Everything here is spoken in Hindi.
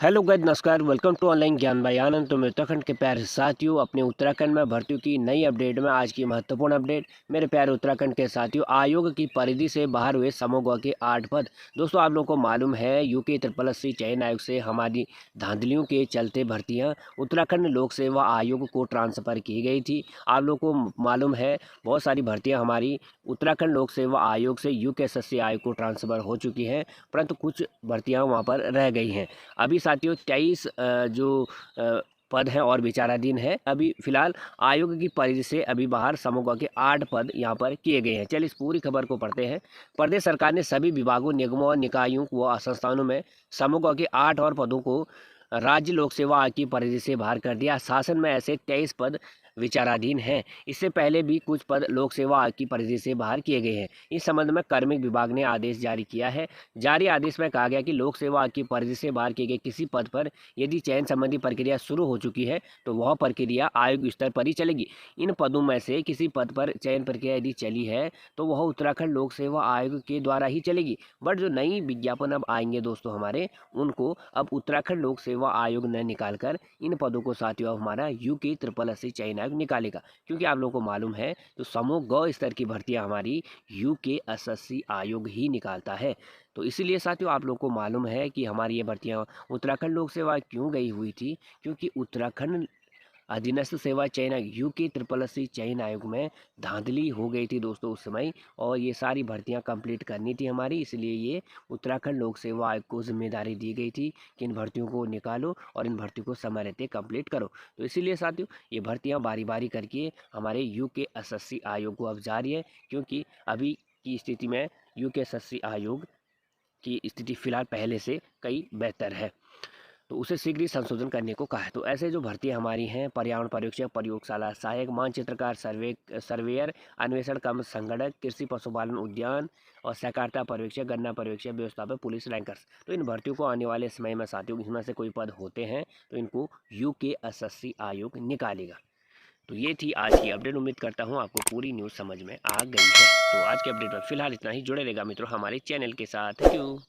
हेलो गाइस, नमस्कार। वेलकम टू ऑनलाइन ज्ञान भाई आनंद। तो मेरे उत्तराखंड के प्यारे साथियों, अपने उत्तराखंड में भर्तियों की नई अपडेट में आज की महत्वपूर्ण अपडेट। मेरे प्यारे उत्तराखंड के साथियों, आयोग की परिधि से बाहर हुए समूह के 8 पद। दोस्तों, आप लोगों को मालूम है यूके SSC चयन आयोग से हमारी धांधलियों के चलते भर्तियां उत्तराखंड लोक सेवा आयोग को ट्रांसफ़र की गई थी। आप लोगों को मालूम है बहुत सारी भर्तियाँ हमारी उत्तराखंड लोक सेवा आयोग से यूके SSC आयोग को ट्रांसफ़र हो चुकी हैं, परंतु कुछ भर्तियाँ वहाँ पर रह गई हैं। अभी साथियों 23 जो पद हैं और विचाराधीन है। अभी फिलहाल आयोग की परिधि से अभी बाहर समूह के 8 पद यहाँ पर किए गए हैं। चलिए इस पूरी खबर को पढ़ते हैं। प्रदेश सरकार ने सभी विभागों, निगमों और निकायों व संस्थानों में समूह के 8 और पदों को राज्य लोक सेवा आयोग की परिधि से बाहर कर दिया। शासन में ऐसे 23 पद विचाराधीन हैं। इससे पहले भी कुछ पद लोक सेवा आयोग की परिधि से बाहर किए गए हैं। इस संबंध में कार्मिक विभाग ने आदेश जारी किया है। जारी आदेश में कहा गया कि लोक सेवा आयोग की परिधि से बाहर किए गए किसी पद पर यदि चयन संबंधी प्रक्रिया शुरू हो चुकी है तो वह प्रक्रिया आयोग स्तर पर ही चलेगी। इन पदों में से किसी पद पर चयन प्रक्रिया यदि चली है तो वह उत्तराखंड लोक सेवा आयोग के द्वारा ही चलेगी। बट जो नई विज्ञापन अब आएंगे दोस्तों हमारे, उनको अब उत्तराखंड लोक सेवा आयोग ने निकाल कर इन पदों को साथियों हमारा यूके SSC चयन आयोग निकालेगा। क्योंकि आप लोगों को मालूम है तो समूह ग स्तर की भर्तियां हमारी यूके SSC आयोग ही निकालता है। तो इसीलिए साथियों आप लोगों को मालूम है कि हमारी ये भर्तियां उत्तराखंड लोक सेवा क्यों गई हुई थी, क्योंकि उत्तराखंड अधीनस्थ सेवा चयन आयोग यूके SSC चयन आयोग में धांधली हो गई थी दोस्तों उस समय, और ये सारी भर्तियां कंप्लीट करनी थी हमारी। इसलिए ये उत्तराखंड लोक सेवा आयोग को जिम्मेदारी दी गई थी कि इन भर्तियों को निकालो और इन भर्तियों को समय रहते कंप्लीट करो। तो इसीलिए साथियों ये भर्तियां बारी बारी करके हमारे यूके SSC आयोग को अब जारी है, क्योंकि अभी की स्थिति में यूके SSC आयोग की स्थिति फिलहाल पहले से कई बेहतर है, तो उसे शीघ्र ही संशोधन करने को कहा है। तो ऐसे जो भर्तियां हमारी हैं, पर्यावरण पर्यवेक्षक, प्रयोगशाला सहायक, मानचित्रकार, सर्वेयर, अन्वेषण कम संगणक, कृषि पशुपालन उद्यान और सहकारिता पर्यवेक्षक, गन्ना पर्यवेक्षक, व्यवस्थापक, पुलिस रैंकर्स। तो इन भर्तियों को आने वाले समय में साथियों इसमें से कोई पद होते हैं तो इनको यूके SSC आयोग निकालेगा। तो ये थी आज की अपडेट। उम्मीद करता हूँ आपको पूरी न्यूज़ समझ में आ गई है। तो आज के अपडेट में फिलहाल इतना ही। जुड़े रहेगा मित्रों हमारे चैनल के साथ। Thank you.